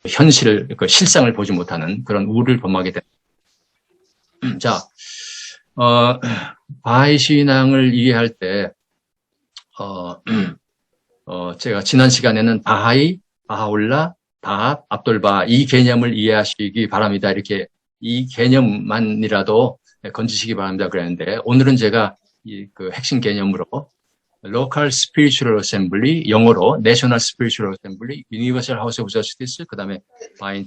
현실을, 그 실상을 보지 못하는 그런 우를 범하게 됩니다. 자, 바하이 신앙을 이해할 때, 제가 지난 시간에는 바하이, 바하올라, 바합, 압돌바 이 개념을 이해하시기 바랍니다. 이렇게 이 개념만이라도 건지시기 바랍니다. 그랬는데 오늘은 제가 그 핵심 개념으로 Local Spiritual Assembly, 영어로 National Spiritual Assembly, Universal House of Justice, 그 다음에 Baha'i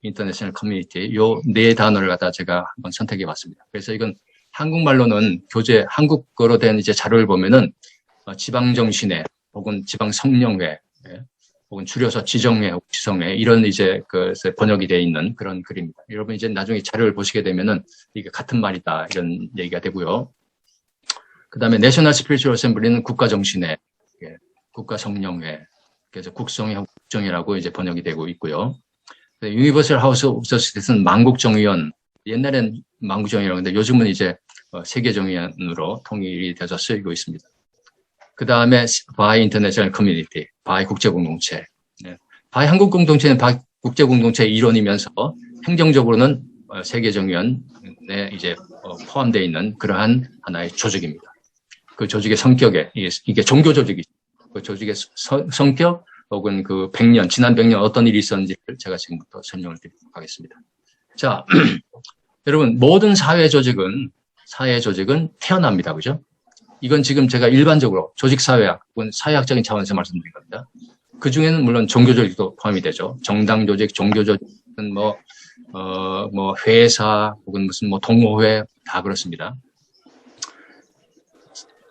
International Community 요 네 단어를 갖다 제가 한번 선택해 봤습니다. 그래서 이건 한국말로는 교재, 한국어로 된 이제 자료를 보면은 지방정신회 혹은 지방성령회 혹은 줄여서 지정회, 지성회 이런 이제 그 번역이 되어 있는 그런 글입니다. 여러분 이제 나중에 자료를 보시게 되면은 이게 같은 말이다 이런 얘기가 되고요. 그 다음에 내셔널 스피리추얼 어셈블리는 국가정신회, 국가성령회, 그래서 국성회, 국정회라고 이제 번역이 되고 있고요. 유니버설 하우스 오브 저스티스는 만국정의원, 옛날엔 만국정의라고 했는데 요즘은 이제 세계정의원으로 통일이 돼서 쓰이고 있습니다. 그 다음에 바하이 인터내셔널 커뮤니티, 바하이 국제공동체. 바하이 한국공동체는 바하이 국제공동체의 일원이면서 행정적으로는 세계정의원에 이제 포함되어 있는 그러한 하나의 조직입니다. 그 조직의 성격에, 이게 종교 조직이죠. 그 조직의 성격 혹은 그 100년, 지난 100년 어떤 일이 있었는지를 제가 지금부터 설명을 드리도록 하겠습니다. 자, 여러분, 모든 사회 조직은 태어납니다. 그죠? 이건 지금 제가 일반적으로 조직사회학 혹은 사회학적인 차원에서 말씀드린 겁니다. 그 중에는 물론 종교 조직도 포함이 되죠. 정당 조직, 종교 조직은 회사 혹은 무슨 동호회 다 그렇습니다.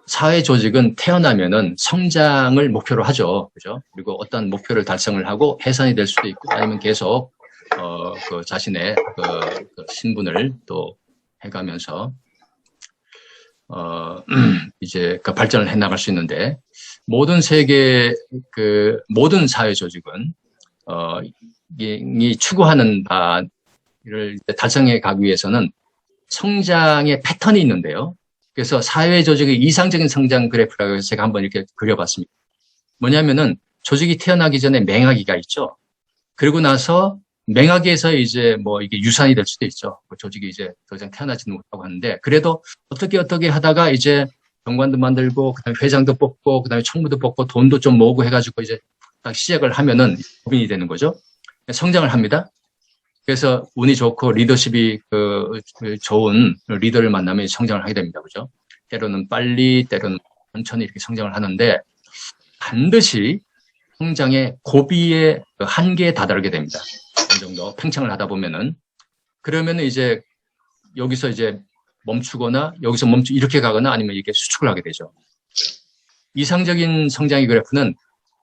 사회 조직은 태어나면은 성장을 목표로 하죠. 그죠? 그리고 어떤 목표를 달성을 하고 해산이 될 수도 있고 아니면 계속, 그 자신의 그 신분을 또 해가면서 이제 그 발전을 해 나갈 수 있는데 모든 사회 조직은 이 추구하는 바를 달성해 가기 위해서는 성장의 패턴이 있는데요. 그래서 사회 조직의 이상적인 성장 그래프라고 해서 제가 한번 이렇게 그려봤습니다. 뭐냐면은 조직이 태어나기 전에 맹아기가 있죠. 그리고 나서 맹아기에서 이제 이게 유산이 될 수도 있죠. 그 조직이 이제 더 이상 태어나지는 못하고 하는데, 그래도 어떻게 하다가 이제 병관도 만들고, 그 다음에 회장도 뽑고, 그 다음에 총무도 뽑고, 돈도 좀 모으고 해가지고 이제 딱 시작을 하면은 법인이 되는 거죠. 성장을 합니다. 그래서 운이 좋고 리더십이 좋은 리더를 만나면 성장을 하게 됩니다. 그죠? 때로는 빨리, 때로는 천천히 이렇게 성장을 하는데, 반드시 성장의 고비의 한계에 다다르게 됩니다. 어느 정도 팽창을 하다 보면은. 그러면은 이제 여기서 이제 멈추거나 여기서 이렇게 가거나 아니면 이렇게 수축을 하게 되죠. 이상적인 성장의 그래프는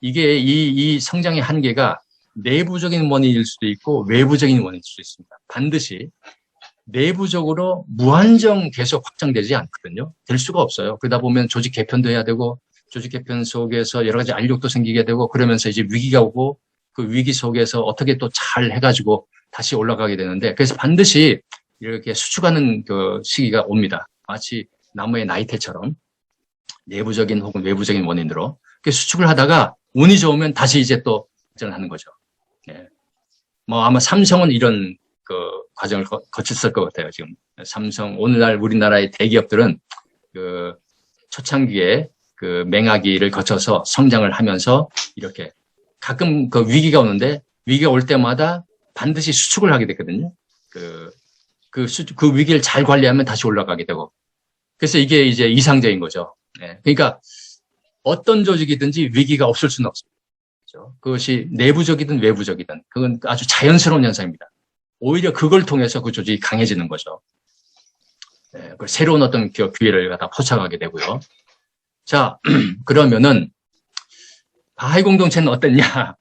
이게 이 성장의 한계가 내부적인 원인일 수도 있고 외부적인 원인일 수도 있습니다. 반드시 내부적으로 무한정 계속 확장되지 않거든요. 될 수가 없어요. 그러다 보면 조직 개편도 해야 되고 조직 개편 속에서 여러 가지 알력도 생기게 되고 그러면서 이제 위기가 오고 그 위기 속에서 어떻게 또 잘 해가지고 다시 올라가게 되는데 그래서 반드시 이렇게 수축하는 그 시기가 옵니다. 마치 나무의 나이테처럼 내부적인 혹은 외부적인 원인으로 수축을 하다가 운이 좋으면 다시 이제 또 발전하는 거죠. 네. 아마 삼성은 이런 그 과정을 거쳤을 것 같아요. 지금 삼성 오늘날 우리나라의 대기업들은 그 초창기에 그 맹아기를 거쳐서 성장을 하면서 이렇게 가끔 그 위기가 오는데 위기가 올 때마다 반드시 수축을 하게 되거든요. 그 위기를 잘 관리하면 다시 올라가게 되고. 그래서 이게 이제 이상적인 거죠. 네. 그러니까 어떤 조직이든지 위기가 없을 수는 없습니다. 그렇죠? 그것이 내부적이든 외부적이든 그건 아주 자연스러운 현상입니다. 오히려 그걸 통해서 그 조직이 강해지는 거죠. 네. 새로운 어떤 기회를 갖다 포착하게 되고요. 자, 그러면은 바하이 공동체는 어땠냐?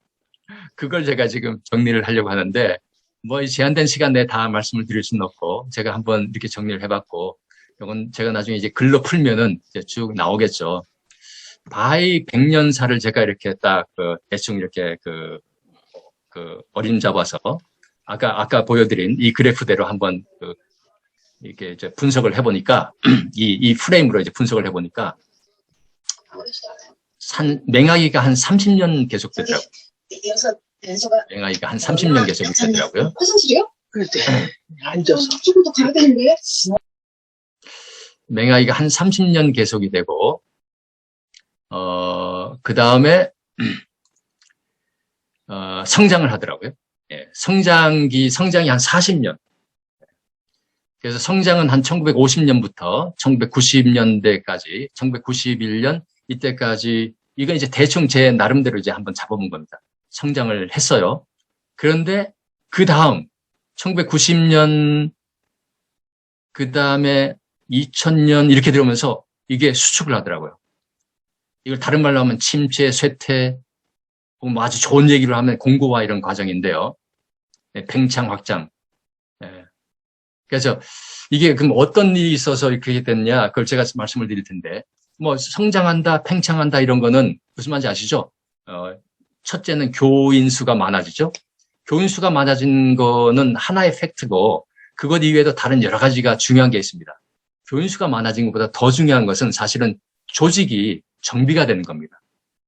그걸 제가 지금 정리를 하려고 하는데 이 제한된 시간 내에 다 말씀을 드릴 수는 없고 제가 한번 이렇게 정리를 해봤고 이건 제가 나중에 이제 글로 풀면은 이제 쭉 나오겠죠. 바하이 100년사를 제가 이렇게 딱 대충 이렇게 어림잡아서 아까 보여드린 이 그래프대로 한번 이렇게 이제 분석을 해보니까 이 프레임으로 이제 분석을 해보니까 맹아기가 한 30년 계속되더라고요. 맹아이가 한 30년 계속 있었더라고요. 화장실이요? 그때 앉아서 조금 더 가야 되는데. 맹아이가 한 30년 계속이 되고, 그 다음에, 성장을 하더라고요. 예, 성장이 한 40년. 그래서 성장은 한 1950년부터 1990년대까지, 1991년 이때까지, 이건 이제 대충 제 나름대로 이제 한번 잡아본 겁니다. 성장을 했어요. 그런데 그 다음, 1990년, 그 다음에 2000년 이렇게 들어오면서 이게 수축을 하더라고요. 이걸 다른 말로 하면 침체, 쇠퇴, 혹은 뭐 아주 좋은 얘기로 하면 공고화 이런 과정인데요. 네, 팽창, 확장. 네. 그래서 이게 그럼 어떤 일이 있어서 이렇게 됐냐, 그걸 제가 말씀을 드릴 텐데, 뭐 성장한다, 팽창한다 이런 거는 무슨 말인지 아시죠? 첫째는 교인 수가 많아지죠. 교인 수가 많아진 거는 하나의 팩트고, 그것 이외에도 다른 여러 가지가 중요한 게 있습니다. 교인 수가 많아진 것보다 더 중요한 것은 사실은 조직이 정비가 되는 겁니다.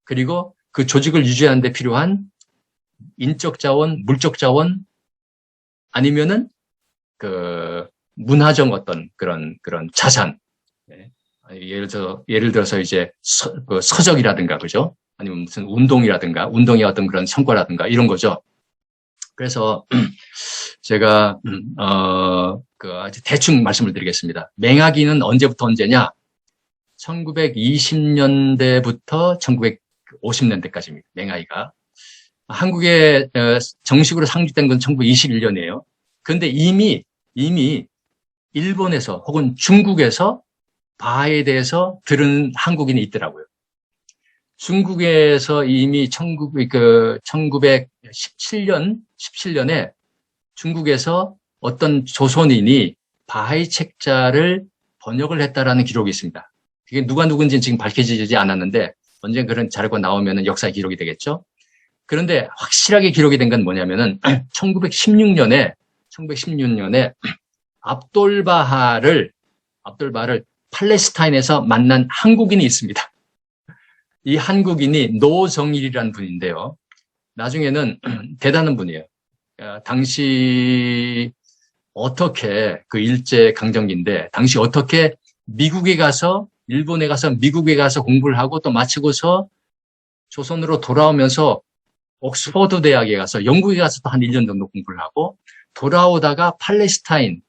그리고 그 조직을 유지하는 데 필요한 인적 자원, 물적 자원, 아니면은 그 문화적 어떤 그런 자산. 네. 예를 들어서 이제 서적이라든가, 그죠? 아니면 무슨 운동의 어떤 그런 성과라든가 이런 거죠. 그래서 제가 아주 대충 말씀을 드리겠습니다. 맹아기는 언제부터 언제냐? 1920년대부터 1950년대까지입니다. 맹아이가. 한국에 정식으로 상주된 건 1921년이에요. 그런데 이미 일본에서 혹은 중국에서 바하에 대해서 들은 한국인이 있더라고요. 중국에서 이미 1917년에 중국에서 어떤 조선인이 바하이 책자를 번역을 했다라는 기록이 있습니다. 그게 누가 누군지는 지금 밝혀지지 않았는데 언젠가 그런 자료가 나오면 역사의 기록이 되겠죠. 그런데 확실하게 기록이 된 건 뭐냐면은 1916년에 압돌바하를 팔레스타인에서 만난 한국인이 있습니다. 이 한국인이 노정일이라는 분인데요. 나중에는 대단한 분이에요. 당시 어떻게 그 일제강점기인데 당시 어떻게 일본에 가서 미국에 가서 공부를 하고 또 마치고서 조선으로 돌아오면서 옥스퍼드 대학에 가서 영국에 가서 또 한 1년 정도 공부를 하고 돌아오다가 팔레스타인에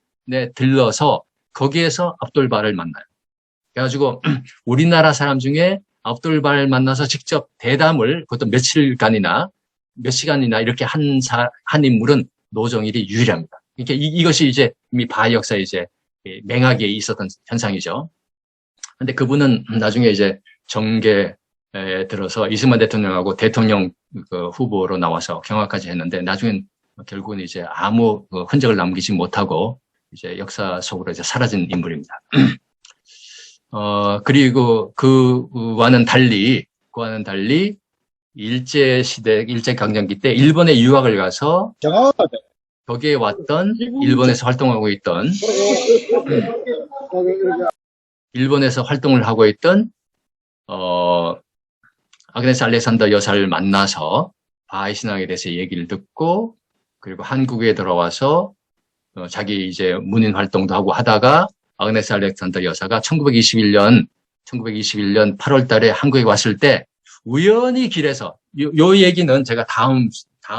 들러서 거기에서 압돌바를 만나요. 그래가지고 우리나라 사람 중에 압돌바를 만나서 직접 대담을 그것도 몇 시간이나 이렇게 한 인물은 노정일이 유일합니다. 그러니까 이것이 이제 이미 바하 역사에 이제 맹하게 있었던 현상이죠. 근데 그분은 나중에 이제 정계에 들어서 이승만 대통령하고 대통령 후보로 나와서 경화까지 했는데 나중엔 결국은 이제 아무 흔적을 남기지 못하고 이제 역사 속으로 이제 사라진 인물입니다. 그리고 그와는 달리 일제강점기 때 일본에 유학을 가서 거기에 왔던 일본에서 활동을 하고 있던 아그네스 알렉산더 여사를 만나서 바하이 신앙에 대해서 얘기를 듣고 그리고 한국에 들어와서 자기 이제 문인 활동도 하고 하다가 아그네스 알렉산더 여사가 1921년 8월 달에 한국에 왔을 때 우연히 길에서 요 얘기는 제가 다음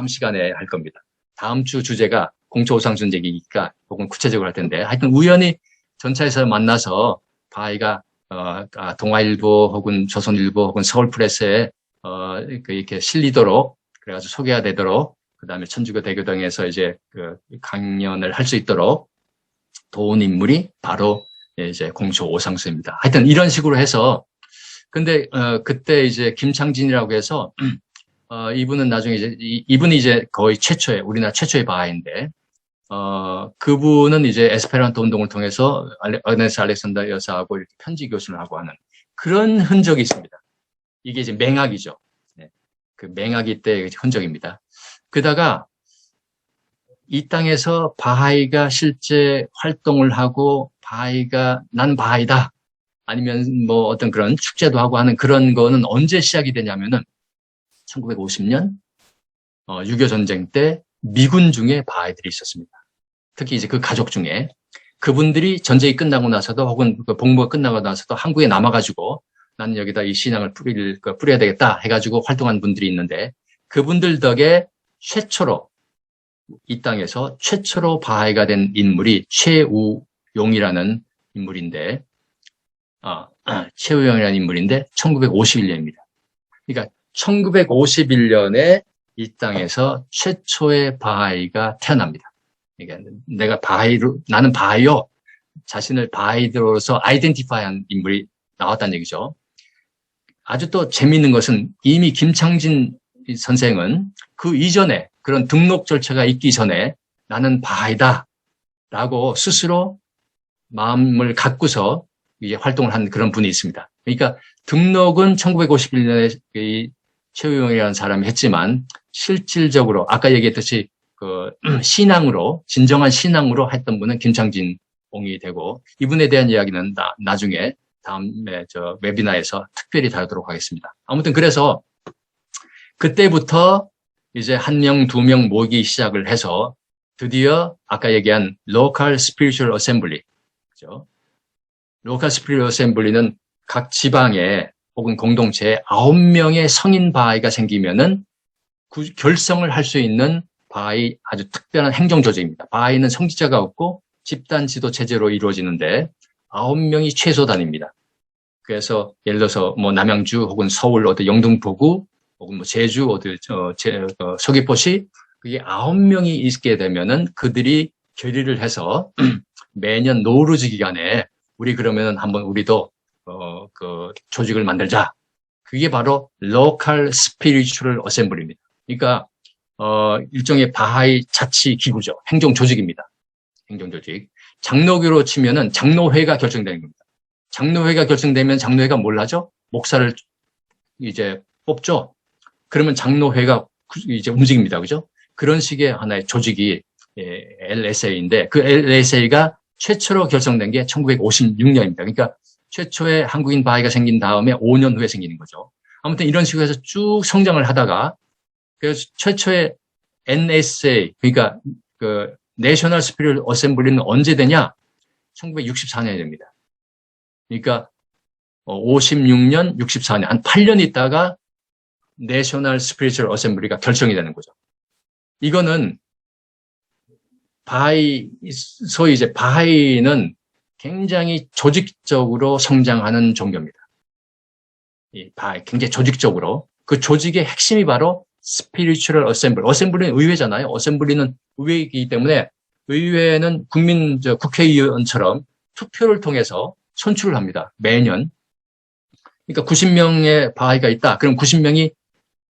시간에 할 겁니다. 다음 주 주제가 공초오상순 얘기니까 혹은 구체적으로 할 텐데 하여튼 우연히 전차에서 만나서 바하이가 동아일보 혹은 조선일보 혹은 서울프레스에 이렇게 실리도록 그래가지고 소개가 되도록 그다음에 천주교 대교당에서 이제 강연을 할 수 있도록 도운 인물이 바로 이제 공초 오상수입니다. 하여튼 이런 식으로 해서 근데 그때 이제 김창진이라고 해서 이분은 나중에 이분이 이제 거의 우리나라 최초의 바하인데 그분은 이제 에스페란토 운동을 통해서 아그네스 알렉산더 여사하고 이렇게 편지 교수를 하고 하는 그런 흔적이 있습니다. 이게 이제 맹학이죠. 네. 그 맹학이 때 흔적입니다. 그다가 이 땅에서 바하이가 실제 활동을 하고 난 바하이다. 아니면 뭐 어떤 그런 축제도 하고 하는 그런 거는 언제 시작이 되냐면은 1950년, 6.25 전쟁 때 미군 중에 바하이들이 있었습니다. 특히 이제 그 가족 중에 그분들이 전쟁이 끝나고 나서도 혹은 그 복무가 끝나고 나서도 한국에 남아가지고 나는 여기다 이 신앙을 뿌려야 되겠다 해가지고 활동한 분들이 있는데 그분들 덕에 최초로 이 땅에서 최초로 바하이가 된 인물이 최우용이라는 인물인데 최우용이라는 인물인데 1951년입니다. 그러니까 1951년에 이 땅에서 최초의 바하이가 태어납니다. 그러니까 나는 바하이요. 자신을 바하이로서 아이덴티파이한 인물이 나왔다는 얘기죠. 아주 또 재미있는 것은 이미 김창진 선생은 그 이전에 그런 등록 절차가 있기 전에 나는 바하이다 라고 스스로 마음을 갖고서 이제 활동을 한 그런 분이 있습니다. 그러니까 등록은 1951년에 최우용이라는 사람이 했지만 실질적으로 아까 얘기했듯이 그 신앙으로 진정한 신앙으로 했던 분은 김창진 옹이 되고 이분에 대한 이야기는 나중에 다음에 저 웨비나에서 특별히 다루도록 하겠습니다. 아무튼 그래서 그때부터 이제 1명, 2명 모이기 시작을 해서 드디어 아까 얘기한 Local Spiritual Assembly, 그죠? Local Spiritual Assembly는 각 지방에 혹은 공동체에 9명의 성인 바하이가 생기면은 결성을 할 수 있는 바하이 아주 특별한 행정 조직입니다. 바하이는 성직자가 없고 집단 지도 체제로 이루어지는데 9명이 최소 단위입니다. 그래서 예를 들어서 뭐 남양주 혹은 서울 어디 영등포구 혹은 뭐 제주 어디 서귀포시 그게 9명이 있게 되면은 그들이 결의를 해서 매년 노루즈 기간에 우리 그러면은 한번 우리도 그 조직을 만들자. 그게 바로 Local Spiritual Assembly입니다. 그러니까 일종의 바하이 자치 기구죠. 행정 조직입니다. 행정 조직. 장로교로 치면은 장로회가 결정되는 겁니다. 장로회가 결정되면 장로회가 뭘 하죠? 목사를 이제 뽑죠. 그러면 장로회가 이제 움직입니다. 그죠? 그런 식의 하나의 조직이 LSA인데 그 LSA가 최초로 결성된 게 1956년입니다. 그러니까 최초의 한국인 바하이가 생긴 다음에 5년 후에 생기는 거죠. 아무튼 이런 식으로 해서 쭉 성장을 하다가 그래서 최초의 NSA 그러니까 그 내셔널 스피릿 어셈블리는 언제 되냐? 1964년이 됩니다. 그러니까 56년, 64년 한 8년 있다가 내셔널 스피리추얼 어셈블리가 결정이 되는 거죠. 이거는 소위 이제 바하이는 굉장히 조직적으로 성장하는 종교입니다. 바하이 굉장히 조직적으로 그 조직의 핵심이 바로 스피리추얼 어셈블리. 어셈블리는 의회잖아요. 어셈블리는 의회이기 때문에 의회는 국회의원처럼 투표를 통해서 선출을 합니다. 매년. 그러니까 90명의 바하이가 있다. 그럼 90명이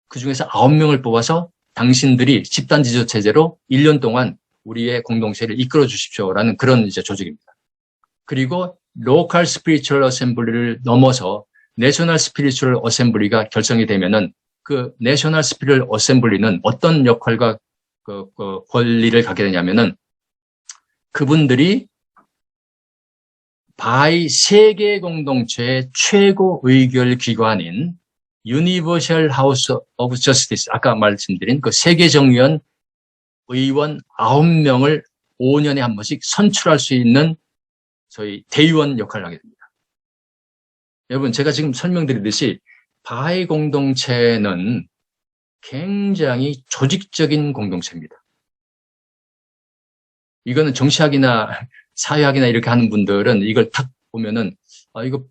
그중에서 9명을 뽑아서 당신들이 집단 지도 체제로 1년 동안 우리의 공동체를 이끌어 주십시오라는 그런 이제 조직입니다. 그리고 로컬 스피리추얼 어셈블리를 넘어서 내셔널 스피리추얼 어셈블리가 결성이 되면은 그 내셔널 스피리추얼 어셈블리는 어떤 역할과 그 권리를 갖게 되냐면은 그분들이 바하이 세계 공동체의 최고 의결 기관인 Universal House of Justice, 아까 말씀드린 그 세계정의원 의원 9명을 5년에 한 번씩 선출할 수 있는 저희 대의원 역할을 하게 됩니다. 여러분, 제가 지금 설명드리듯이 바하이 공동체는 굉장히 조직적인 공동체입니다. 이거는 정치학이나 사회학이나 이렇게 하는 분들은 이걸 탁 보면은 이거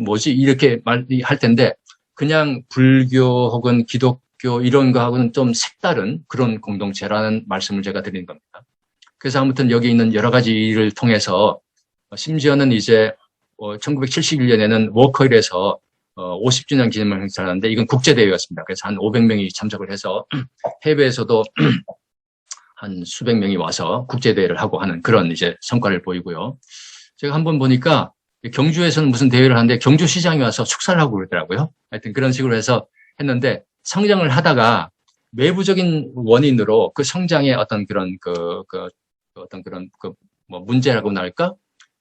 뭐지? 이렇게 말할 텐데 그냥 불교 혹은 기독교 이런 거하고는 좀 색다른 그런 공동체라는 말씀을 제가 드리는 겁니다. 그래서 아무튼 여기 있는 여러 가지 일을 통해서 심지어는 이제 1971년에는 워커힐에서 50주년 기념을 행사하는데 이건 국제대회였습니다. 그래서 한 500명이 참석을 해서 해외에서도 한 수백 명이 와서 국제대회를 하고 하는 그런 이제 성과를 보이고요. 제가 한번 보니까 경주에서는 무슨 대회를 하는데 경주시장이 와서 축사를 하고 그러더라고요. 하여튼 그런 식으로 해서 했는데 성장을 하다가 외부적인 원인으로 그 성장의 어떤 그런 뭐 문제라고나 할까?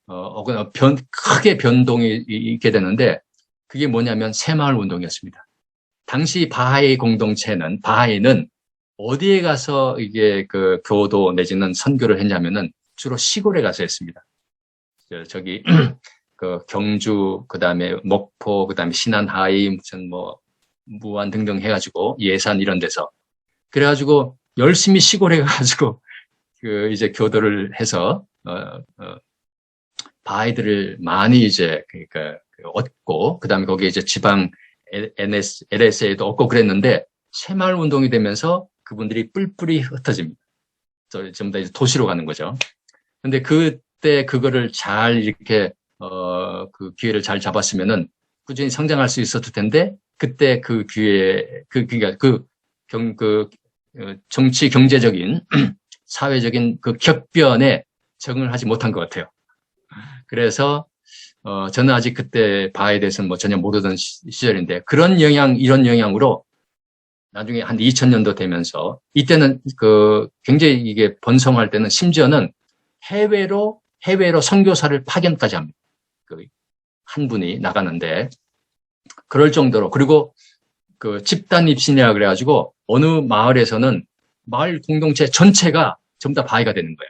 혹은 크게 변동이 있게 되는데 그게 뭐냐면 새마을 운동이었습니다. 당시 바하이 공동체는 바하이는 어디에 가서 이게 그 교도 내지는 선교를 했냐면은 주로 시골에 가서 했습니다. 저기 그 경주, 그다음에 목포, 그다음에 신안하이, 무슨 뭐 무안 등등 해가지고 예산 이런 데서 그래가지고 열심히 시골에 가가지고 그 이제 교도를 해서 바이들을 많이 이제 그러니까 얻고 그다음에 거기에 이제 지방 LSA도 얻고 그랬는데 새마을 운동이 되면서 그분들이 뿔뿔이 흩어집니다. 전부 다 이제 도시로 가는 거죠. 근데 그때 그거를 잘 이렇게 그 기회를 잘 잡았으면은 꾸준히 성장할 수 있었을 텐데 그때 그 기회 그러니까 정치 경제적인 사회적인 그 격변에 적응을 하지 못한 것 같아요. 그래서 저는 아직 그때 바에 대해서는 뭐 전혀 모르던 시절인데 그런 영향 이런 영향으로 나중에 한 2000년도 되면서 이때는 그 굉장히 이게 번성할 때는 심지어는 해외로 선교사를 파견까지 합니다. 그 한 분이 나가는데 그럴 정도로 그리고 그 집단 입신이라 그래가지고 어느 마을에서는 마을 공동체 전체가 전부 다 바이가 되는 거예요.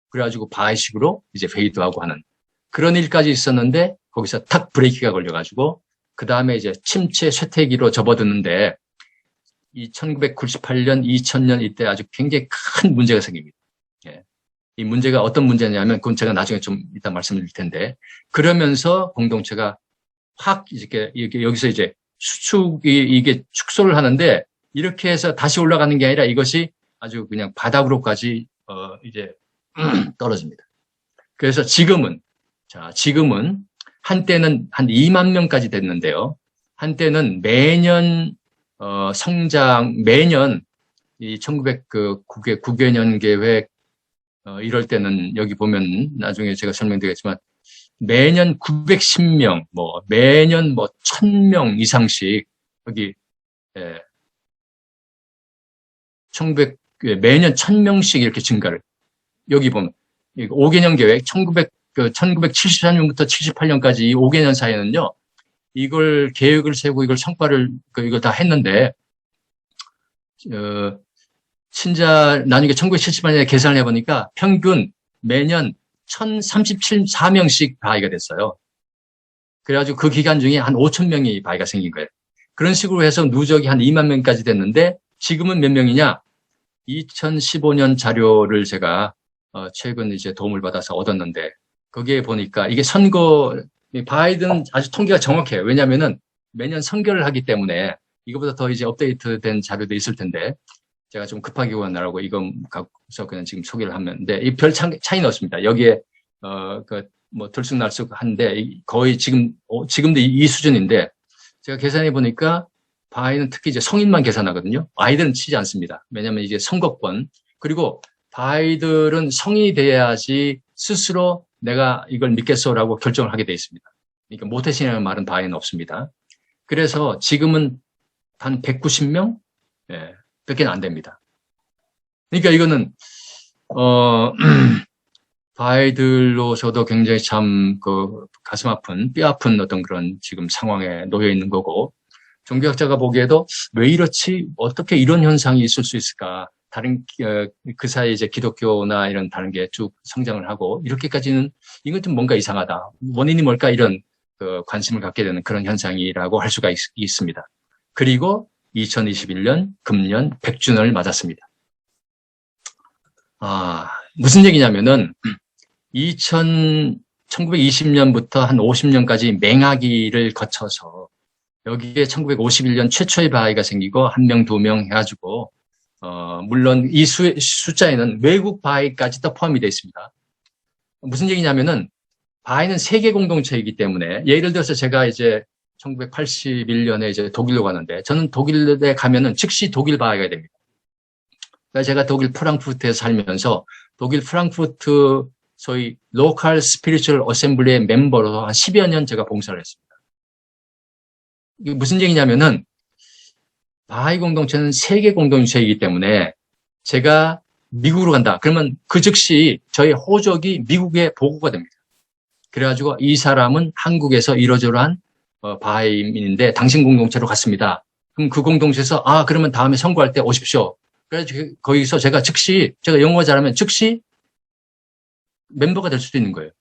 그래가지고 바이식으로 이제 회의도 하는 그런 일까지 있었는데 거기서 탁 브레이크가 걸려가지고 그 다음에 이제 침체 쇠퇴기로 접어드는데 이 1998년, 2000년 이때 아주 굉장히 큰 문제가 생깁니다. 예. 이 문제가 어떤 문제냐면 그건 제가 나중에 좀 이따 말씀을 드릴 텐데 그러면서 공동체가 확 이렇게 여기서 이제 이게 축소를 하는데 이렇게 해서 다시 올라가는 게 아니라 이것이 아주 그냥 바닥으로까지 이제 떨어집니다. 그래서 지금은 한때는 한 2만 명까지 됐는데요. 한때는 매년 매년 이 1909개년 계획 이럴 때는 여기 보면 나중에 제가 설명드리겠지만 매년 910명, 매년 1000명 이상씩 여기 매년 1000명씩 이렇게 증가를 여기 보면 5개년 계획 1974년부터 78년까지 이 5개년 사이에는요. 이걸 계획을 세우고 이걸 성과를 이걸 다 했는데 나중에 1978년에 계산을 해보니까 평균 매년 1034명씩 바이가 됐어요. 그래가지고 그 기간 중에 한 5,000명이 바이가 생긴 거예요. 그런 식으로 해서 누적이 한 2만 명까지 됐는데 지금은 몇 명이냐? 2015년 자료를 제가 최근 이제 도움을 받아서 얻었는데 거기에 보니까 이게 바이든은 아주 통계가 정확해요. 왜냐면은 매년 선거를 하기 때문에 이거보다 더 이제 업데이트된 자료도 있을 텐데 제가 좀 급하게 원하라고 이거 갖고서 그냥 지금 소개를 하면 이 별 차이는 없습니다. 여기에 들쑥날쑥한데 거의 지금도 이 수준인데 제가 계산해 보니까 바이는 특히 이제 성인만 계산하거든요. 아이들은 치지 않습니다. 왜냐하면 이제 선거권 그리고 바이들은 성인이 돼야지 스스로 내가 이걸 믿겠어라고 결정을 하게 돼 있습니다. 그러니까 모태신이라는 말은 바이는 없습니다. 그래서 지금은 단 190명? 밖에 안 됩니다. 그러니까 이거는 바이들로서도 굉장히 참 가슴 아픈, 뼈 아픈 어떤 그런 지금 상황에 놓여 있는 거고 종교학자가 보기에도 왜 이렇지? 어떻게 이런 현상이 있을 수 있을까? 다른 그 사이에 이제 기독교나 이런 다른 게 쭉 성장을 하고 이렇게까지는 이건 좀 뭔가 이상하다. 원인이 뭘까? 이런 관심을 갖게 되는 그런 현상이라고 할 수가 있습니다. 그리고 2021년 금년 100주년을 맞았습니다. 무슨 얘기냐면은 1920년부터 한 50년까지 맹하기를 거쳐서 여기에 1951년 최초의 바하이가 생기고 1명, 2명 해가지고 물론 이 숫자에는 외국 바하이까지 도 포함이 되어 있습니다. 무슨 얘기냐면은 바하이는 세계 공동체이기 때문에 예를 들어서 제가 이제 1981년에 이제 독일로 가는데 저는 독일에 가면은 즉시 독일 바하이가 됩니다. 그러니까 제가 독일 프랑크푸르트에 살면서 독일 프랑크푸르트 소위 로컬 스피리추얼 어셈블리의 멤버로 한 10여 년 제가 봉사를 했습니다. 이게 무슨 얘기냐면은 바하이 공동체는 세계 공동체이기 때문에 제가 미국으로 간다. 그러면 그 즉시 저희 호적이 미국에 보고가 됩니다. 그래가지고 이 사람은 한국에서 이러저러한 바하이인인데 당신 공동체로 갔습니다. 그럼 그 공동체에서 그러면 다음에 선거할 때 오십시오. 그래서 거기서 제가 영어 잘하면 즉시 멤버가 될 수도 있는 거예요.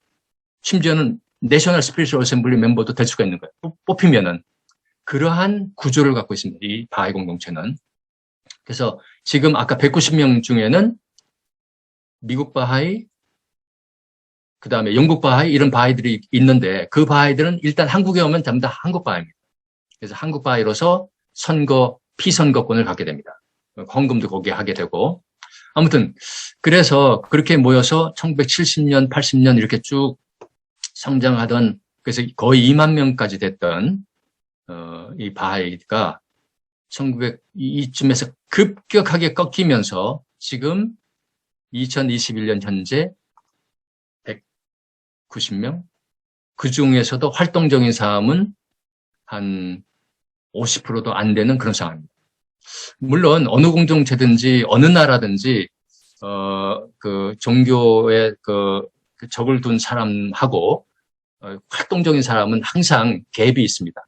심지어는 내셔널 스피리추얼 어셈블리 멤버도 될 수가 있는 거예요. 뽑히면은. 그러한 구조를 갖고 있습니다. 이 바하이 공동체는. 그래서 지금 아까 190명 중에는 미국 바하이, 그 다음에 영국 바하이, 이런 바하이들이 있는데 그 바하이들은 일단 한국에 오면 전부 다 한국 바하이입니다. 그래서 한국 바하이로서 피선거권을 갖게 됩니다. 헌금도 거기에 하게 되고. 아무튼, 그래서 그렇게 모여서 1970년, 80년 이렇게 쭉 성장하던, 그래서 거의 2만 명까지 됐던, 이 바하이가 이쯤에서 급격하게 꺾이면서 지금 2021년 현재 190명? 그 중에서도 활동적인 사람은 한 50%도 안 되는 그런 상황입니다. 물론 어느 공동체든지 어느 나라든지 그 종교에 그 적을 둔 사람하고 활동적인 사람은 항상 갭이 있습니다.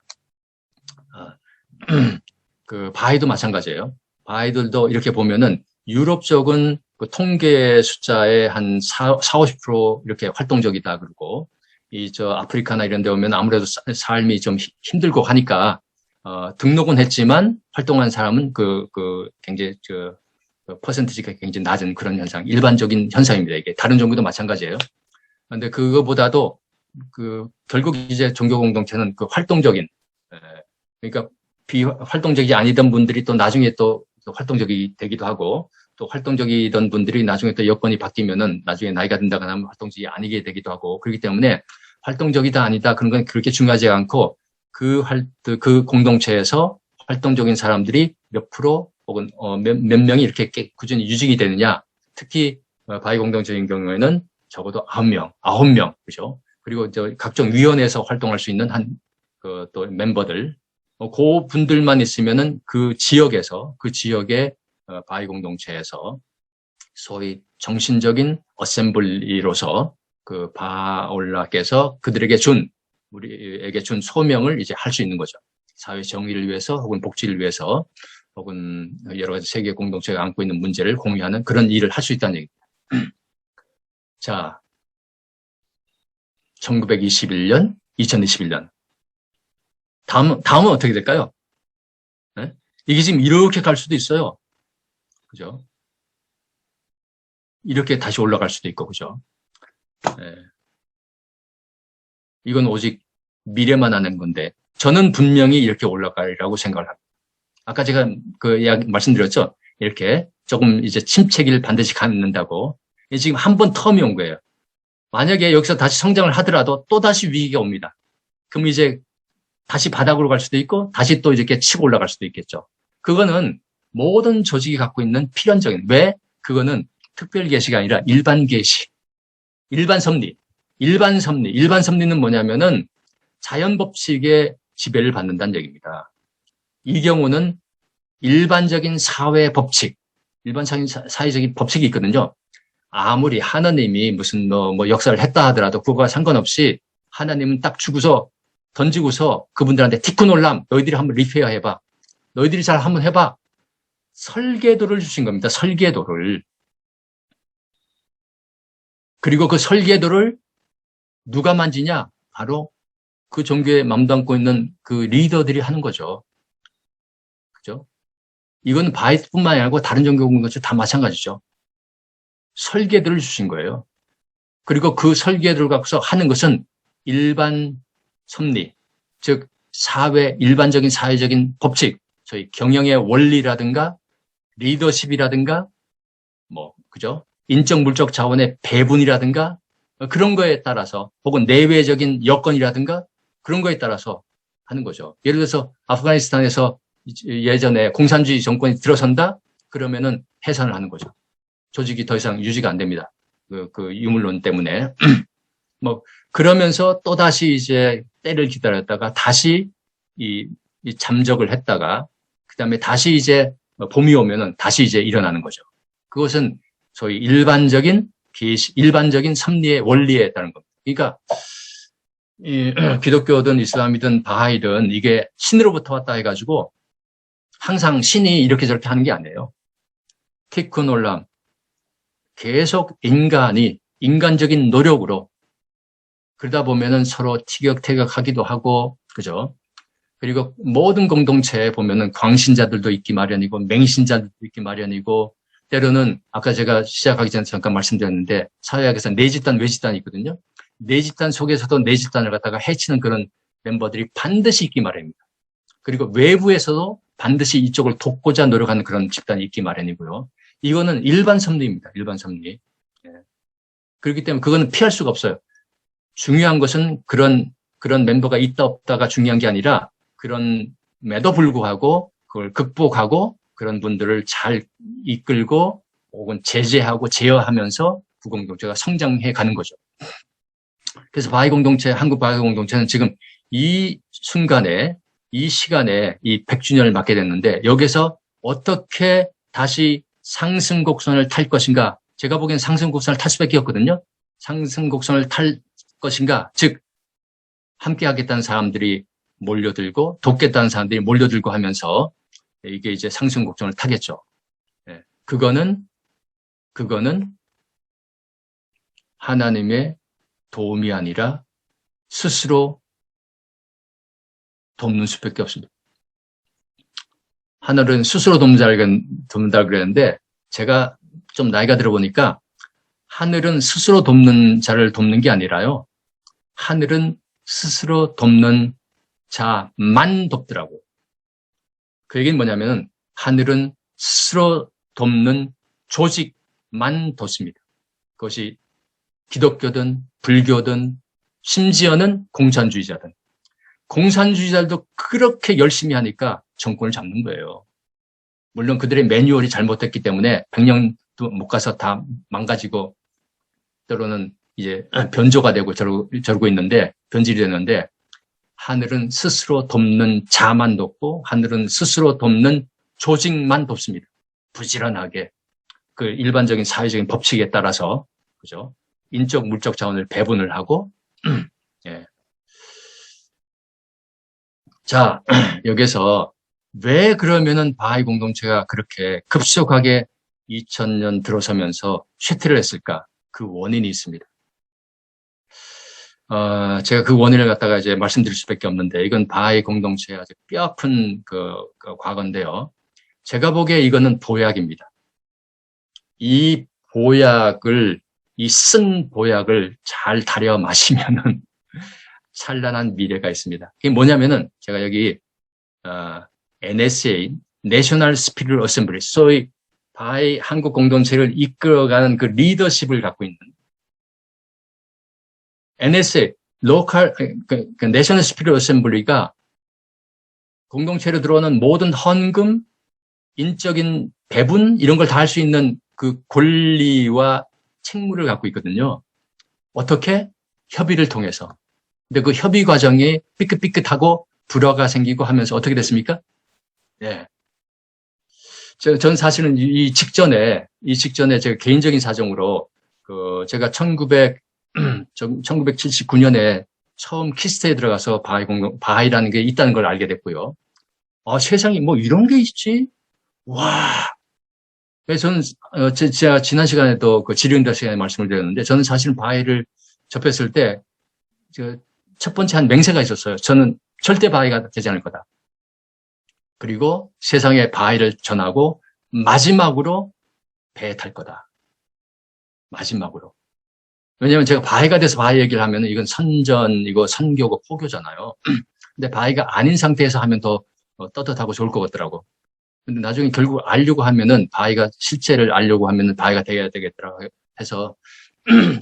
그 바하이도 마찬가지예요. 바하이들도 이렇게 보면은 유럽 쪽은 그 통계 숫자의 한 50% 이렇게 활동적이다 그러고 아프리카나 이런 데 오면 아무래도 삶이 좀 힘들고 하니까 등록은 했지만 활동한 사람은 굉장히 퍼센티지가 굉장히 낮은 그런 현상, 일반적인 현상입니다. 이게 다른 종교도 마찬가지예요. 그런데 그거보다도 결국 이제 종교 공동체는 활동적인, 그러니까 비활동적이 아니던 분들이 또 나중에 또 활동적이 되기도 하고, 또 활동적이던 분들이 나중에 또 여건이 바뀌면은 나중에 나이가 든다거나 하면 활동적이 아니게 되기도 하고, 그렇기 때문에 활동적이다 아니다 그런 건 그렇게 중요하지 않고 그 공동체에서 활동적인 사람들이 몇 프로 혹은 몇 명이 이렇게 꾸준히 유지가 되느냐. 특히 바하이 공동체인 경우에는 적어도 9명, 그죠? 그리고 각종 위원회에서 활동할 수 있는 또 멤버들, 그 분들만 있으면은 그 지역의 바하이 공동체에서 소위 정신적인 어셈블리로서 그 바하올라께서 우리에게 준 소명을 이제 할 수 있는 거죠. 사회 정의를 위해서 혹은 복지를 위해서 혹은 여러 가지 세계 공동체가 안고 있는 문제를 공유하는 그런 일을 할 수 있다는 얘기입니다. 자, 1921년, 2021년. 다음은 어떻게 될까요? 네? 이게 지금 이렇게 갈 수도 있어요. 그죠? 이렇게 다시 올라갈 수도 있고, 그죠? 네. 이건 오직 미래만 하는 건데, 저는 분명히 이렇게 올라가리라고 생각을 합니다. 아까 제가 말씀드렸죠? 이렇게 조금 이제 침체기를 반드시 갖는다고. 지금 한 번 텀이 온 거예요. 만약에 여기서 다시 성장을 하더라도 또 다시 위기가 옵니다. 그럼 이제 다시 바닥으로 갈 수도 있고, 다시 또 이렇게 치고 올라갈 수도 있겠죠. 그거는 모든 조직이 갖고 있는 필연적인, 왜? 그거는 특별 계시가 아니라 일반 계시, 일반 섭리. 일반 섭리는 뭐냐면은 자연 법칙의 지배를 받는다는 얘기입니다. 이 경우는 일반적인 사회 법칙, 일반적인 사회적인 법칙이 있거든요. 아무리 하나님이 무슨 역사를 했다 하더라도 그거와 상관없이 하나님은 딱 던지고서 그분들한테 티쿠 놀람, 너희들이 한번 리페어 해봐. 너희들이 잘 한번 해봐. 설계도를 주신 겁니다. 설계도를. 그리고 그 설계도를 누가 만지냐? 바로 그 종교에 맘담고 있는 그 리더들이 하는 거죠. 그죠? 이건 바하이뿐만 아니고 다른 종교 공동체 다 마찬가지죠. 설계도를 주신 거예요. 그리고 그 설계도를 갖고서 하는 것은 일반 섭리, 즉 일반적인 사회적인 법칙, 저희 경영의 원리라든가 리더십이라든가 그죠? 인적 물적 자원의 배분이라든가 그런 거에 따라서 혹은 내외적인 여건이라든가 그런 거에 따라서 하는 거죠. 예를 들어서 아프가니스탄에서 예전에 공산주의 정권이 들어선다? 그러면은 해산을 하는 거죠. 조직이 더 이상 유지가 안 됩니다. 그 유물론 때문에. 그러면서 또 다시 이제 때를 기다렸다가 다시 이 잠적을 했다가 그 다음에 다시 이제 봄이 오면은 다시 이제 일어나는 거죠. 그것은 소위 일반적인 섭리의 원리에 따른 겁니다. 그러니까 기독교든 이슬람이든 바하이든 이게 신으로부터 왔다 해가지고 항상 신이 이렇게 저렇게 하는 게 아니에요. 티크놀람 계속 인간적인 노력으로 그러다 보면은 서로 티격태격하기도 하고, 그죠? 그리고 모든 공동체에 보면은 광신자들도 있기 마련이고, 맹신자들도 있기 마련이고, 때로는 아까 제가 시작하기 전에 잠깐 말씀드렸는데, 사회학에서 내집단, 외집단이 있거든요. 내집단 속에서도 내집단을 갖다가 해치는 그런 멤버들이 반드시 있기 마련입니다. 그리고 외부에서도 반드시 이쪽을 돕고자 노력하는 그런 집단이 있기 마련이고요. 이거는 일반 섭리입니다. 일반 섭리. 예. 그렇기 때문에 그거는 피할 수가 없어요. 중요한 것은 그런 멤버가 있다 없다가 중요한 게 아니라 그런에도 불구하고 그걸 극복하고 그런 분들을 잘 이끌고 혹은 제재하고 제어하면서 구공동체가 성장해 가는 거죠. 그래서 바하이 공동체, 한국 바하이 공동체는 지금 이 순간에, 이 시간에 이 100주년을 맞게 됐는데 여기서 어떻게 다시 상승곡선을 탈 것인가? 제가 보기엔 상승곡선을 탈 수밖에 없거든요. 상승곡선을 탈 것인가? 즉 함께 하겠다는 사람들이 몰려들고 돕겠다는 사람들이 몰려들고 하면서 이게 이제 상승곡선을 타겠죠. 예. 그거는 하나님의 도움이 아니라 스스로 돕는 수밖에 없습니다. 하늘은 스스로 돕는다 그랬는데 제가 좀 나이가 들어보니까 하늘은 스스로 돕는 자를 돕는 게 아니라요. 하늘은 스스로 돕는 자만 돕더라고요. 그 얘기는 뭐냐면 하늘은 스스로 돕는 조직만 돕습니다. 그것이 기독교든 불교든 심지어는 공산주의자든. 공산주의자들도 그렇게 열심히 하니까 정권을 잡는 거예요. 물론 그들의 매뉴얼이 잘못됐기 때문에 100년도 못 가서 다 망가지고 때로는 이제 변조가 되고 저러고 있는데 변질이 되는데 하늘은 스스로 돕는 자만 돕고 하늘은 스스로 돕는 조직만 돕습니다. 부지런하게 그 일반적인 사회적인 법칙에 따라서 그죠? 인적 물적 자원을 배분을 하고 예. 자 여기서 왜 그러면은 바하이 공동체가 그렇게 급속하게 2000년 들어서면서 쇠퇴를 했을까? 그 원인이 있습니다. 제가 그 원인을 갖다가 이제 말씀드릴 수밖에 없는데 이건 바하이 공동체의 아주 뼈아픈 그 과거인데요. 제가 보기에 이거는 보약입니다. 이 쓴 보약을 잘 다려 마시면은 찬란한 미래가 있습니다. 그게 뭐냐면은 제가 여기 NSA, National Spiritual Assembly, 소위 바하이 한국 공동체를 이끌어가는 그 리더십을 갖고 있는 NSA, Local, National Spiritual Assembly가 공동체로 들어오는 모든 헌금, 인적인 배분 이런 걸 다 할 수 있는 그 권리와 책무를 갖고 있거든요. 어떻게? 협의를 통해서. 근데 그 협의 과정이 삐끗삐끗하고 불화가 생기고 하면서 어떻게 됐습니까? 예. 전 사실은 이 직전에 제가 개인적인 사정으로 제가 1979년에 처음 키스트에 들어가서 바하이라는 게 있다는 걸 알게 됐고요. 세상에 뭐 이런 게 있지? 와. 그래서 저는 제가 지난 시간에도 그 지륜다 시간에 말씀을 드렸는데 저는 사실 바하이를 접했을 때 첫 번째 한 맹세가 있었어요. 저는 절대 바하이가 되지 않을 거다. 그리고 세상에 바하이를 전하고 마지막으로 배에 탈 거다. 마지막으로. 왜냐하면 제가 바하이가 돼서 바하이 얘기를 하면 이건 선전이고 선교고 포교잖아요. 근데 바하이가 아닌 상태에서 하면 더 떳떳하고 좋을 것 같더라고. 근데 나중에 결국 알려고 하면은 바하이가 실체를 알려고 하면은 바하이가 돼야 되겠더라고 해서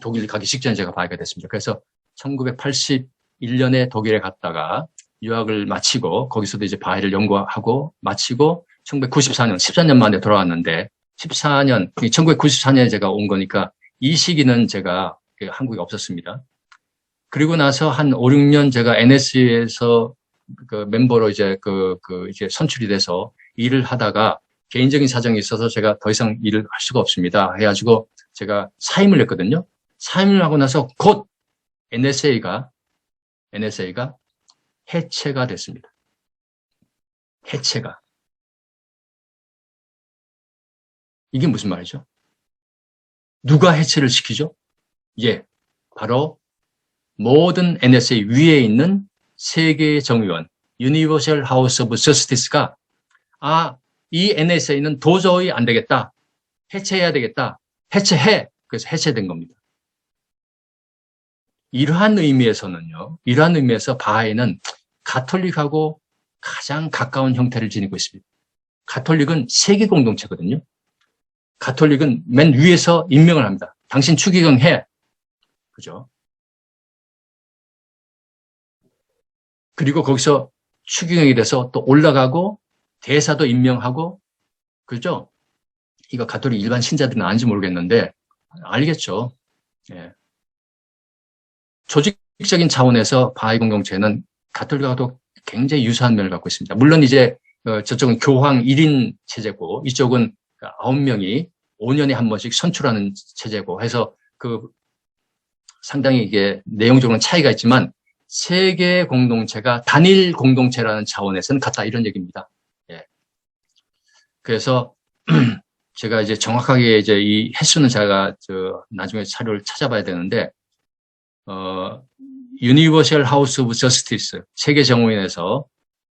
독일 가기 직전에 제가 바하이가 됐습니다. 그래서 1981년에 독일에 갔다가 유학을 마치고 거기서도 이제 바하이를 연구하고 마치고 1994년 14년 만에 돌아왔는데 1994년에 제가 온 거니까 이 시기는 제가 한국에 없었습니다. 그리고 나서 한 5, 6년 제가 NS에서 그 멤버로 이제 이제 선출이 돼서 일을 하다가 개인적인 사정이 있어서 제가 더 이상 일을 할 수가 없습니다. 해가지고 제가 사임을 했거든요. 사임을 하고 나서 곧 NSA가 해체가 됐습니다. 해체가. 이게 무슨 말이죠? 누가 해체를 시키죠? 예, 바로 모든 NSA 위에 있는 세계의 정의원, Universal House of Justice가 이 NSA는 도저히 안 되겠다. 해체해야 되겠다. 해체해. 그래서 해체된 겁니다. 이러한 의미에서 바하이는 가톨릭하고 가장 가까운 형태를 지니고 있습니다. 가톨릭은 세계 공동체거든요. 가톨릭은 맨 위에서 임명을 합니다. 당신 추기경 해. 그죠? 그리고 거기서 추기경이 돼서 또 올라가고 대사도 임명하고, 그죠? 이거 가톨릭 일반 신자들은 아는지 모르겠는데 알겠죠. 예. 조직적인 차원에서 바하이 공동체는 가톨릭하고도 굉장히 유사한 면을 갖고 있습니다. 물론 이제 저쪽은 교황 1인 체제고 이쪽은 9명이 5년에 한 번씩 선출하는 체제고 해서 상당히 이게 내용적으로는 차이가 있지만 세계 공동체가 단일 공동체라는 차원에서는 같다 이런 얘기입니다. 예. 그래서 제가 이제 정확하게 이제 이 횟수는 제가 나중에 자료를 찾아봐야 되는데 Universal House of Justice 세계 정의원에서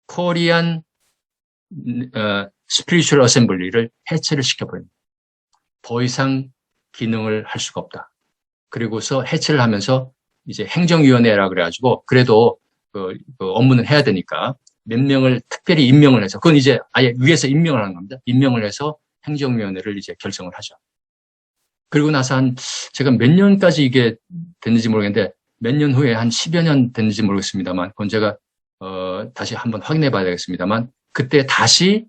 코리안 스피리추얼 어셈블리를 해체를 시켜버립니다. 더 이상 기능을 할 수가 없다. 그리고서 해체를 하면서 이제 행정위원회라 그래가지고 그래도 그 업무는 해야 되니까 몇 명을 특별히 임명을 해서 그건 이제 아예 위에서 임명을 하는 겁니다. 임명을 해서 행정위원회를 이제 결정을 하죠. 그리고 나서 제가 몇 년까지 이게 됐는지 모르겠는데 몇 년 후에 한 10여 년 됐는지 모르겠습니다만 그건 제가 다시 한번 확인해 봐야 되겠습니다만 그때 다시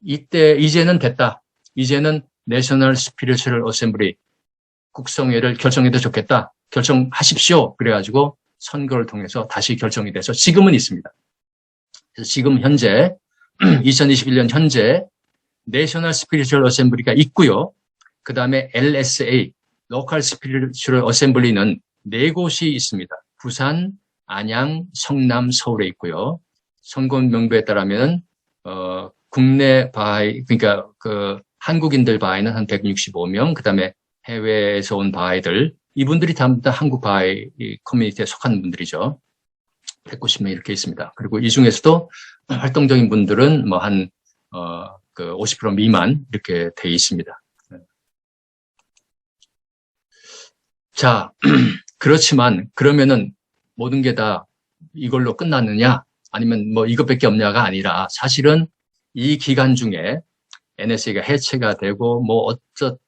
이제는 됐다. 이제는 내셔널 스피리추얼 어셈블리 국성회를 결정해도 좋겠다. 결정하십시오. 그래가지고 선거를 통해서 다시 결정이 돼서 지금은 있습니다. 그래서 지금 현재 2021년 현재 내셔널 스피리추얼 어셈블리가 있고요. 그 다음에 LSA, 로컬 스피리추얼 어셈블리는 4곳이 있습니다. 부산, 안양, 성남, 서울에 있고요. 선거원 명부에 따르면 국내 바하이, 그러니까 한국인들 바하이는 한 165명, 그 다음에 해외에서 온 바하이들, 이분들이 다 한국 바하이 커뮤니티에 속한 분들이죠. 190명 이렇게 있습니다. 그리고 이 중에서도 활동적인 분들은 뭐 한 50% 미만 이렇게 돼 있습니다. 자, 그렇지만 그러면은 모든 게 다 이걸로 끝났느냐 아니면 뭐 이것밖에 없냐가 아니라 사실은 이 기간 중에 NSA가 해체가 되고 뭐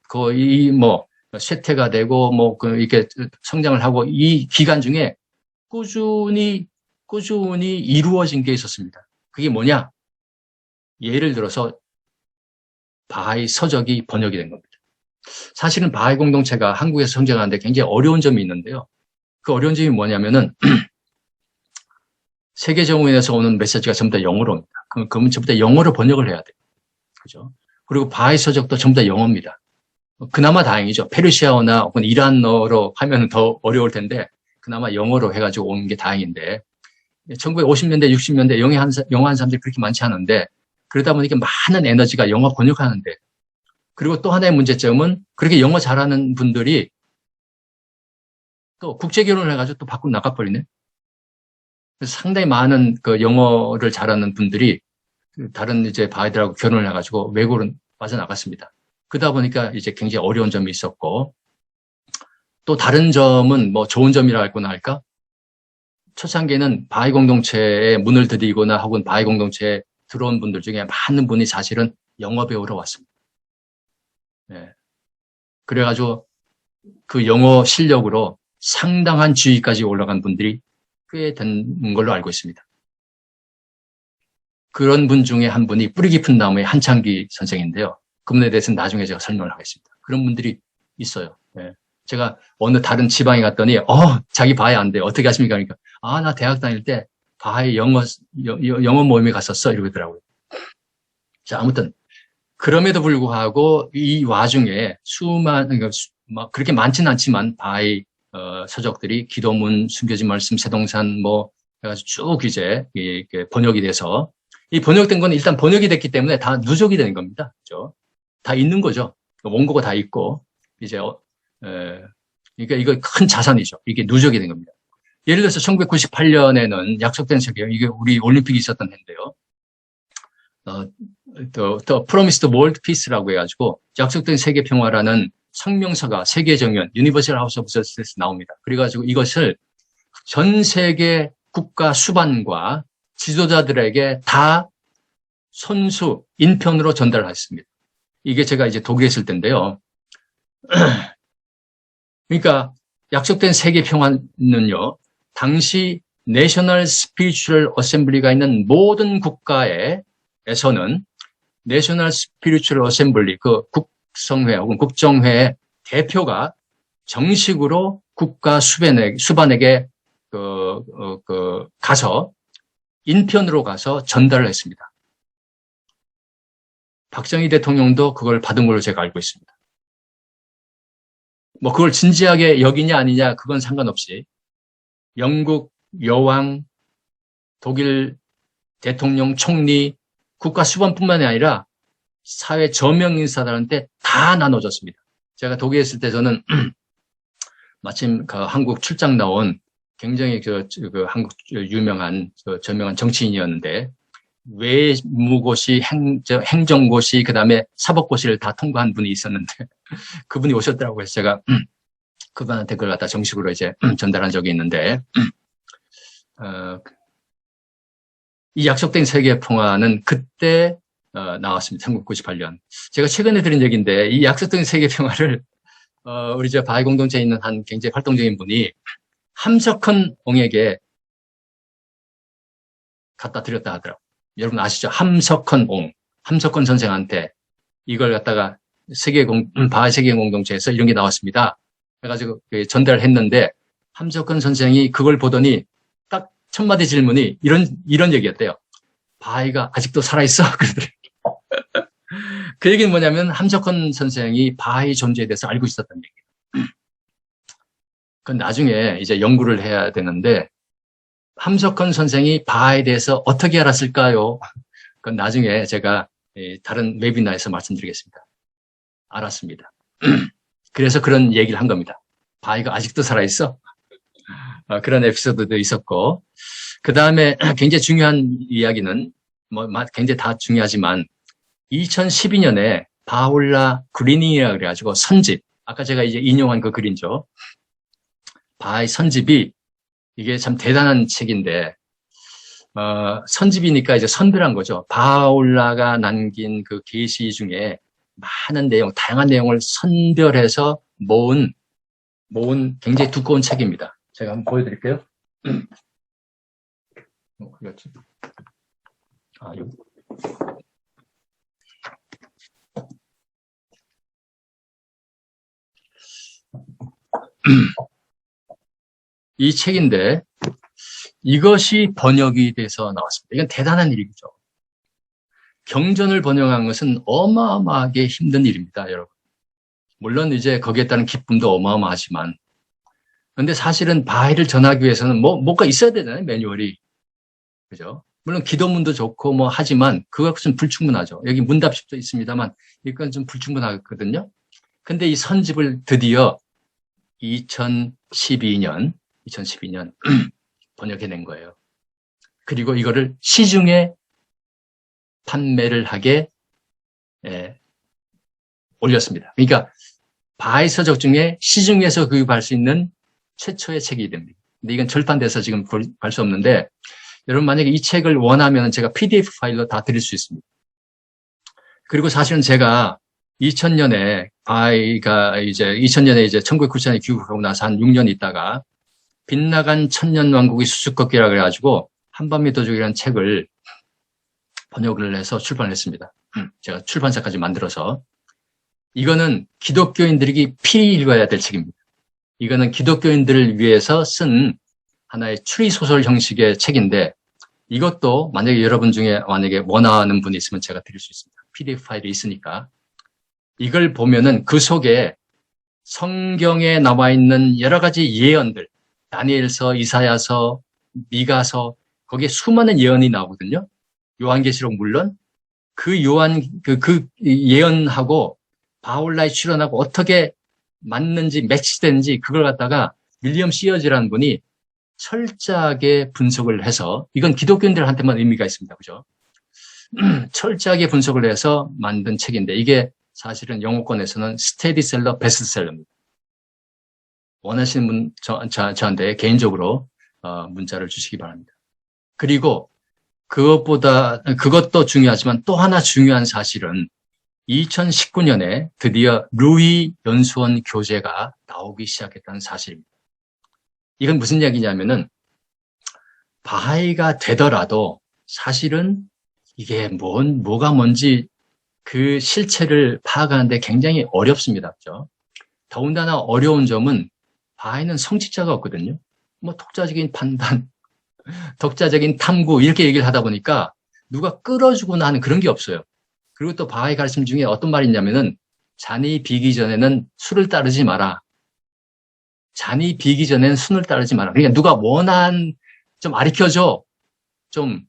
거의 뭐 쇠퇴가 되고 뭐 이렇게 성장을 하고 이 기간 중에 꾸준히 이루어진 게 있었습니다. 그게 뭐냐? 예를 들어서 바하이 서적이 번역이 된 겁니다. 사실은 바하이 공동체가 한국에서 성장하는데 굉장히 어려운 점이 있는데요. 그 어려운 점이 뭐냐면은 세계정의원에서 오는 메시지가 전부 다 영어로 옵니다. 그러면 전부 다 영어로 번역을 해야 돼요. 그죠? 그리고 바하이 서적도 전부 다 영어입니다. 그나마 다행이죠. 페르시아어나 혹은 이란어로 하면 더 어려울 텐데 그나마 영어로 해가지고 오는 게 다행인데 1950년대, 60년대 영어 한 사람들이 그렇게 많지 않은데 그러다 보니까 많은 에너지가 영어 번역하는데 그리고 또 하나의 문제점은 그렇게 영어 잘하는 분들이 또 국제 결혼을 해가지고 또 밖으로 나가버리네. 그래서 상당히 많은 영어를 잘하는 분들이 다른 이제 바하이들하고 결혼을 해가지고 외국으로 빠져나갔습니다. 그러다 보니까 이제 굉장히 어려운 점이 있었고 또 다른 점은 뭐 좋은 점이라 할거나 할까? 초창기에는 바하이 공동체에 문을 들이거나 혹은 바하이 공동체에 들어온 분들 중에 많은 분이 사실은 영어 배우러 왔습니다. 네. 그래가지고 그 영어 실력으로 상당한 지위까지 올라간 분들이 꽤 된 걸로 알고 있습니다. 그런 분 중에 한 분이 뿌리 깊은 나무의 한창기 선생인데요. 그분에 대해서는 나중에 제가 설명을 하겠습니다. 그런 분들이 있어요. 네. 제가 어느 다른 지방에 갔더니 자기 바하이 안 돼. 어떻게 하십니까? 그러니까 나 대학 다닐 때 바하이 영어 모임에 갔었어. 이러더라고요. 자, 아무튼 그럼에도 불구하고 이 와중에 그러니까 그렇게 많지는 않지만 바하이 서적들이 기도문, 숨겨진 말씀, 세동산 뭐 해가지고 쭉 이제 번역이 돼서 이 번역된 건 일단 번역이 됐기 때문에 다 누적이 되는 겁니다. 그죠? 다 있는 거죠. 원고가 다 있고, 이제, 그러니까 이거 큰 자산이죠. 이게 누적이 된 겁니다. 예를 들어서 1998년에는 약속된 세계, 이게 우리 올림픽이 있었던 해인데요. The Promised World Peace라고 해가지고 약속된 세계 평화라는 성명서가 세계 정연, Universal House of Justice 나옵니다. 그래가지고 이것을 전 세계 국가 수반과 지도자들에게 다 손수, 인편으로 전달했습니다. 이게 제가 이제 독일에 있을 때인데요. 그러니까 약속된 세계 평화는요, 당시 내셔널 스피리추얼 어셈블리가 있는 모든 국가에서는 내셔널 스피리추얼 어셈블리, 그 국성회 혹은 국정회의 대표가 정식으로 국가 수반에게 가서 인편으로 가서 전달을 했습니다. 박정희 대통령도 그걸 받은 걸로 제가 알고 있습니다. 뭐 그걸 진지하게 여기냐 아니냐 그건 상관없이 영국 여왕, 독일 대통령, 총리, 국가 수반뿐만이 아니라 사회 저명 인사들한테 다 나눠줬습니다. 제가 독일에 있을 때 저는 마침 그 한국 출장 나온 굉장히 그 한국 유명한 저명한 정치인이었는데 외무고시, 행정고시, 그 다음에 사법고시를 다 통과한 분이 있었는데 그분이 오셨더라고요. 그래서 제가 그분한테 그걸 갖다 정식으로 이제 전달한 적이 있는데 이 약속된 세계 평화는 그때 나왔습니다. 1998년. 제가 최근에 들은 얘기인데 이 약속된 세계 평화를 우리 저 바하이 공동체에 있는 한 굉장히 활동적인 분이 함석헌 옹에게 갖다 드렸다 하더라고요. 여러분 아시죠? 함석헌 옹. 함석헌 선생한테 이걸 갖다가 바하이 세계 공동체에서 이런 게 나왔습니다. 그래가지고 전달을 했는데 함석헌 선생이 그걸 보더니 딱 첫 마디 질문이 이런 얘기였대요. 바하이가 아직도 살아있어? 그러더라고요. 그 얘기는 뭐냐면 함석헌 선생이 바하이 존재에 대해서 알고 있었던 얘기예요. 그건 나중에 이제 연구를 해야 되는데 함석헌 선생이 바하이에 대해서 어떻게 알았을까요? 그건 나중에 제가 다른 웨비나에서 말씀드리겠습니다. 알았습니다. 그래서 그런 얘기를 한 겁니다. 바하이가 아직도 살아있어? 그런 에피소드도 있었고 그 다음에 굉장히 중요한 이야기는 굉장히 다 중요하지만 2012년에 바울라 그리닝이라 그래가지고 선집, 아까 제가 이제 인용한 그 글이죠. 바하이 선집이 이게 참 대단한 책인데 선집이니까 이제 선별한 거죠. 바울라가 남긴 그 계시 중에 많은 내용, 다양한 내용을 선별해서 모은 굉장히 두꺼운 책입니다. 제가 한번 보여드릴게요. 그렇지. 여기. 이 책인데 이것이 번역이 돼서 나왔습니다. 이건 대단한 일이죠. 경전을 번역한 것은 어마어마하게 힘든 일입니다, 여러분. 물론 이제 거기에 따른 기쁨도 어마어마하지만 근데 사실은 바하이를 전하기 위해서는 뭐가 있어야 되잖아요, 매뉴얼이. 그죠? 물론 기도문도 좋고 뭐 하지만 그것은 불충분하죠. 여기 문답집도 있습니다만 이건 좀 불충분하거든요. 근데 이 선집을 드디어 2012년 번역해낸 거예요. 그리고 이거를 시중에 판매를 하게 올렸습니다. 그러니까 바하이 서적 중에 시중에서 구입할 수 있는 최초의 책이 됩니다. 근데 이건 절판돼서 지금 구할 수 없는데 여러분 만약에 이 책을 원하면 제가 PDF 파일로 다 드릴 수 있습니다. 그리고 사실은 제가 2000년에 바하이가 이제 1994년에 귀국하고 나서 한 6년 있다가 빗나간 천년왕국의 수수께끼라 그래가지고 한반미도족이라는 책을 번역을 해서 출판을 했습니다. 제가 출판사까지 만들어서 이거는 기독교인들이 필히 읽어야 될 책입니다. 이거는 기독교인들을 위해서 쓴 하나의 추리소설 형식의 책인데 이것도 만약에 여러분 중에 만약에 원하는 분이 있으면 제가 드릴 수 있습니다. PDF 파일이 있으니까 이걸 보면은 그 속에 성경에 나와 있는 여러 가지 예언들, 다니엘서, 이사야서, 미가서 거기에 수많은 예언이 나오거든요. 요한계시록 물론 그 예언하고 바울라에 출연하고 어떻게 맞는지 매치되는지 그걸 갖다가 윌리엄 시어즈라는 분이 철저하게 분석을 해서, 이건 기독교인들한테만 의미가 있습니다. 그죠? 철저하게 분석을 해서 만든 책인데, 이게 사실은 영어권에서는 스테디셀러 베스트셀러입니다. 원하시는 분 저한테 개인적으로 문자를 주시기 바랍니다. 그리고 그것도 중요하지만 또 하나 중요한 사실은 2019년에 드디어 루이 연수원 교재가 나오기 시작했다는 사실입니다. 이건 무슨 이야기냐면은, 바하이가 되더라도 사실은 이게 뭐가 뭔지 그 실체를 파악하는데 굉장히 어렵습니다. 그죠? 더군다나 어려운 점은 바하이는 성직자가 없거든요. 독자적인 판단, 독자적인 탐구 이렇게 얘기를 하다 보니까 누가 끌어주거나 하는 그런 게 없어요. 그리고 또 바하이 가르침 중에 어떤 말이 있냐면은, 잔이 비기 전에는 술을 따르지 마라. 잔이 비기 전에는 술을 따르지 마라. 그러니까 누가 원한 좀 가르쳐줘, 좀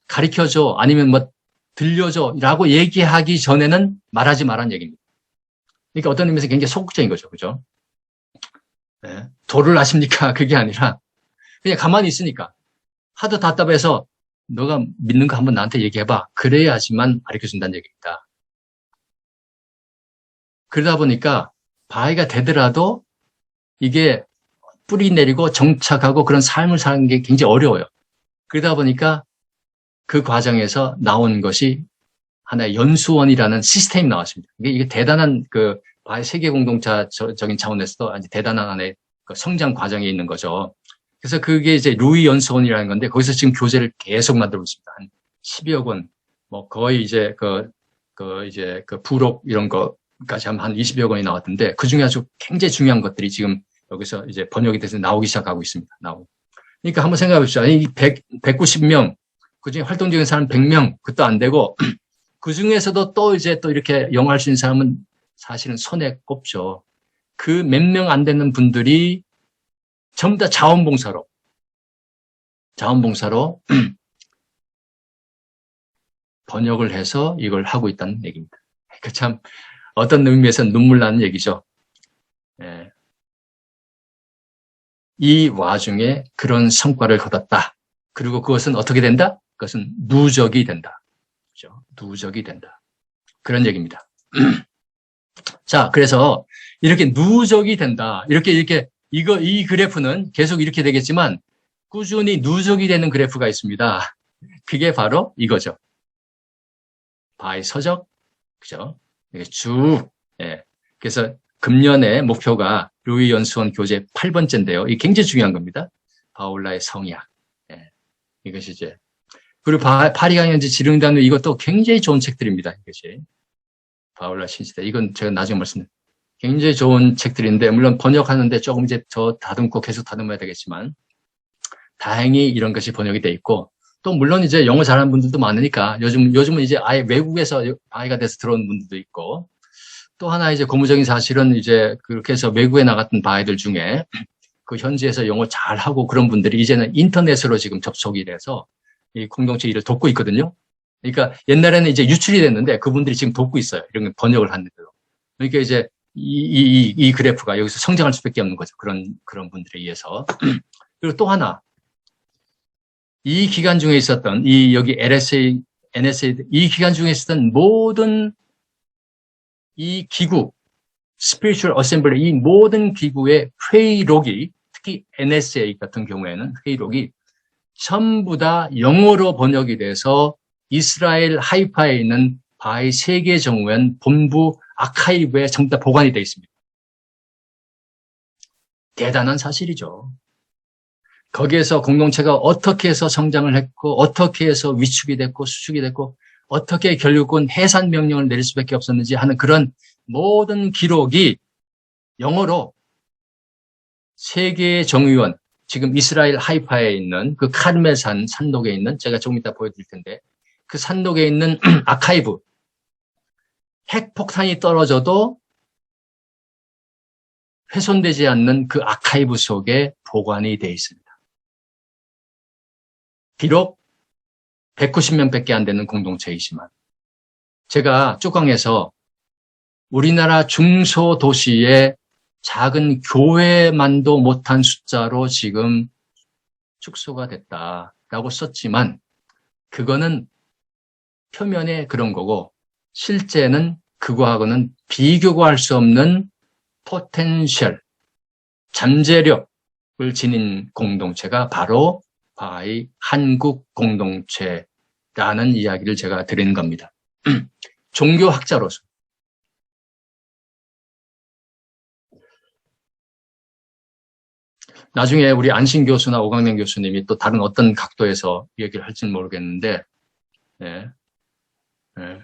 가르쳐줘, 아니면 들려줘 라고 얘기하기 전에는 말하지 말라는 얘기입니다. 그러니까 어떤 의미에서 굉장히 소극적인 거죠. 그죠? 네. 도를 아십니까? 그게 아니라 그냥 가만히 있으니까 하도 답답해서 너가 믿는 거 한번 나한테 얘기해봐. 그래야지만 가르쳐준다는 얘기입니다. 그러다 보니까 바하이가 되더라도 이게 뿌리 내리고 정착하고 그런 삶을 사는 게 굉장히 어려워요. 그러다 보니까 그 과정에서 나온 것이 하나의 연수원이라는 시스템이 나왔습니다. 이게 대단한 바하이 세계 공동체적인 차원에서도 아주 대단한 하나의 성장 과정에 있는 거죠. 그래서 그게 이제 루이 연수원이라는 건데, 거기서 지금 교재를 계속 만들고 있습니다. 한 10여 권, 거의 이제 부록 이런 거까지 하면 한 20여 권이 나왔던데, 그 중에 아주 굉장히 중요한 것들이 지금 여기서 이제 번역이 돼서 나오기 시작하고 있습니다. 그러니까 한번 생각해 보십시오. 이 190명, 그 중에 활동적인 사람 100명, 그것도 안 되고, 그 중에서도 또 이렇게 영어할 수 있는 사람은 사실은 손에 꼽죠. 그 몇 명 안 되는 분들이 전부 다 자원봉사로 번역을 해서 이걸 하고 있다는 얘기입니다. 그 참 어떤 의미에서 눈물 나는 얘기죠. 예. 이 와중에 그런 성과를 거뒀다. 그리고 그것은 어떻게 된다? 그것은 누적이 된다. 그렇죠? 누적이 된다. 그런 얘기입니다. 자, 그래서 이렇게 누적이 된다. 이렇게 이 그래프는 계속 이렇게 되겠지만 꾸준히 누적이 되는 그래프가 있습니다. 그게 바로 이거죠. 바하이 서적, 그죠? 이게 쭉, 예. 그래서 금년의 목표가 루이 연수원 교재 8번째인데요. 이게 굉장히 중요한 겁니다. 바울라의 성약. 예. 이것이 이제. 그리고 파리강연지 지릉단후 이것도 굉장히 좋은 책들입니다. 이것이. 바울라 신시대. 이건 제가 나중에 말씀드릴게요. 굉장히 좋은 책들인데, 물론 번역하는데 조금 이제 더 다듬고 계속 다듬어야 되겠지만, 다행히 이런 것이 번역이 돼 있고, 또 물론 이제 영어 잘하는 분들도 많으니까, 요즘은 이제 아예 외국에서 바하이가 돼서 들어온 분들도 있고, 또 하나 이제 고무적인 사실은 이제 그렇게 해서 외국에 나갔던 바하이들 중에 그 현지에서 영어 잘하고 그런 분들이 이제는 인터넷으로 지금 접속이 돼서 이 공동체 일을 돕고 있거든요. 그러니까 옛날에는 이제 유출이 됐는데 그분들이 지금 돕고 있어요. 이런 번역을 하는데도. 그러니까 이제 이 그래프가 여기서 성장할 수밖에 없는 거죠. 그런 분들에 의해서. 그리고 또 하나, 이 기간 중에 있었던 여기 NSA 이 기간 중에 있었던 모든 이 기구, Spiritual Assembly 이 모든 기구의 회의록이, 특히 NSA 같은 경우에는 회의록이 전부 다 영어로 번역이 돼서 이스라엘 하이파에 있는 바하이 세계정후원 본부 아카이브에 전부 다 보관이 되어 있습니다. 대단한 사실이죠. 거기에서 공동체가 어떻게 해서 성장을 했고, 어떻게 해서 위축이 됐고, 수축이 됐고, 어떻게 결국은 해산 명령을 내릴 수밖에 없었는지 하는 그런 모든 기록이 영어로 세계의 정의원, 지금 이스라엘 하이파에 있는 그 카르멜산 산독에 있는, 제가 조금 이따 보여드릴 텐데, 그 산독에 있는 아카이브, 핵폭탄이 떨어져도 훼손되지 않는 그 아카이브 속에 보관이 되어 있습니다. 비록 190명밖에 안 되는 공동체이지만, 제가 쪽강에서 우리나라 중소도시의 작은 교회만도 못한 숫자로 지금 축소가 됐다라고 썼지만 그거는 표면에 그런 거고 실제는 그거하고는 비교가 할 수 없는 포텐셜, 잠재력을 지닌 공동체가 바로 바하이 한국 공동체라는 이야기를 제가 드리는 겁니다. 종교학자로서. 나중에 우리 안신 교수나 오광래 교수님이 또 다른 어떤 각도에서 얘기를 할지는 모르겠는데, 네. 네.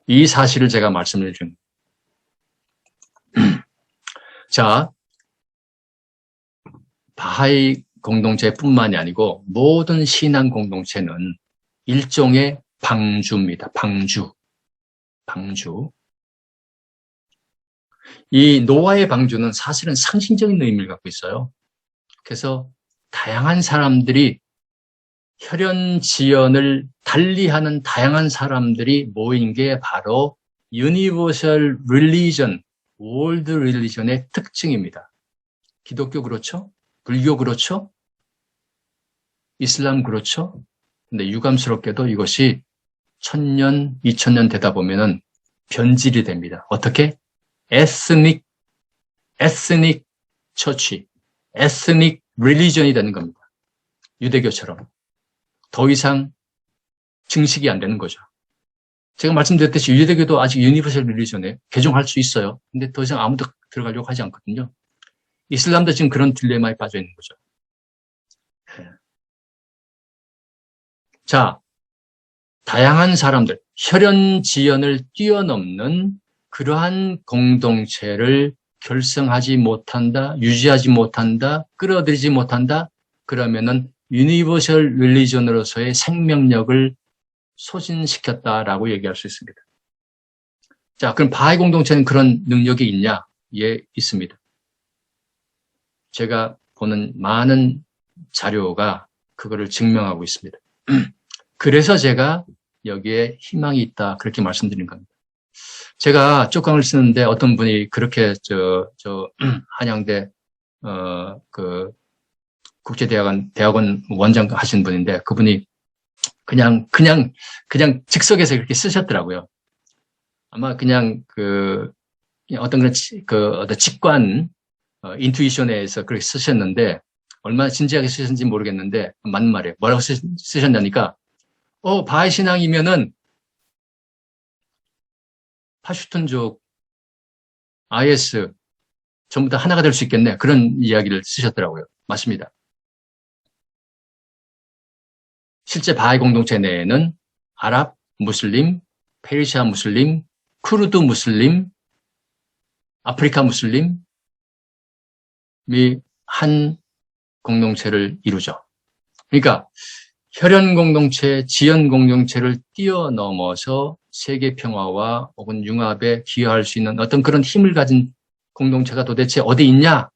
이 사실을 제가 말씀을 준. 자, 바하이 공동체뿐만이 아니고 모든 신앙 공동체는 일종의 방주입니다. 방주. 이 노아의 방주는 사실은 상징적인 의미를 갖고 있어요. 그래서 다양한 사람들이 혈연지연을 달리하는 다양한 사람들이 모인 게 바로 Universal Religion, World Religion의 특징입니다. 기독교 그렇죠? 불교 그렇죠? 이슬람 그렇죠? 근데 유감스럽게도 이것이 1000년, 2000년 되다 보면은 변질이 됩니다. 어떻게? 에스닉 처치, 에스닉 릴리전이 되는 겁니다. 유대교처럼. 더 이상 증식이 안 되는 거죠. 제가 말씀드렸듯이 유대교도 아직 유니버설 릴리전에 개종할 수 있어요. 근데 더 이상 아무도 들어가려고 하지 않거든요. 이슬람도 지금 그런 딜레마에 빠져 있는 거죠. 자, 다양한 사람들, 혈연지연을 뛰어넘는 그러한 공동체를 결성하지 못한다, 유지하지 못한다, 끌어들이지 못한다, 그러면은 유니버설 릴리전으로서의 생명력을 소진시켰다라고 얘기할 수 있습니다. 자, 그럼 바하이 공동체는 그런 능력이 있냐? 예, 있습니다. 제가 보는 많은 자료가 그거를 증명하고 있습니다. 그래서 제가 여기에 희망이 있다, 그렇게 말씀드린 겁니다. 제가 쪽강을 쓰는데 어떤 분이 그렇게 한양대 대학원 원장 하신 분인데 그분이 그냥 즉석에서 그렇게 쓰셨더라고요. 아마 그냥 어떤 어떤 직관 인투이션에서 그렇게 쓰셨는데 얼마나 진지하게 쓰셨는지 모르겠는데 맞는 말이에요. 뭐라고 쓰셨냐니까 바하이 신앙이면은 파슈툰족, IS 전부 다 하나가 될 수 있겠네. 그런 이야기를 쓰셨더라고요. 맞습니다. 실제 바하이 공동체 내에는 아랍, 무슬림, 페르시아 무슬림, 쿠르드 무슬림, 아프리카 무슬림이 한 공동체를 이루죠. 그러니까 혈연 공동체, 지연 공동체를 뛰어넘어서 세계 평화와 혹은 융합에 기여할 수 있는 어떤 그런 힘을 가진 공동체가 도대체 어디 있냐?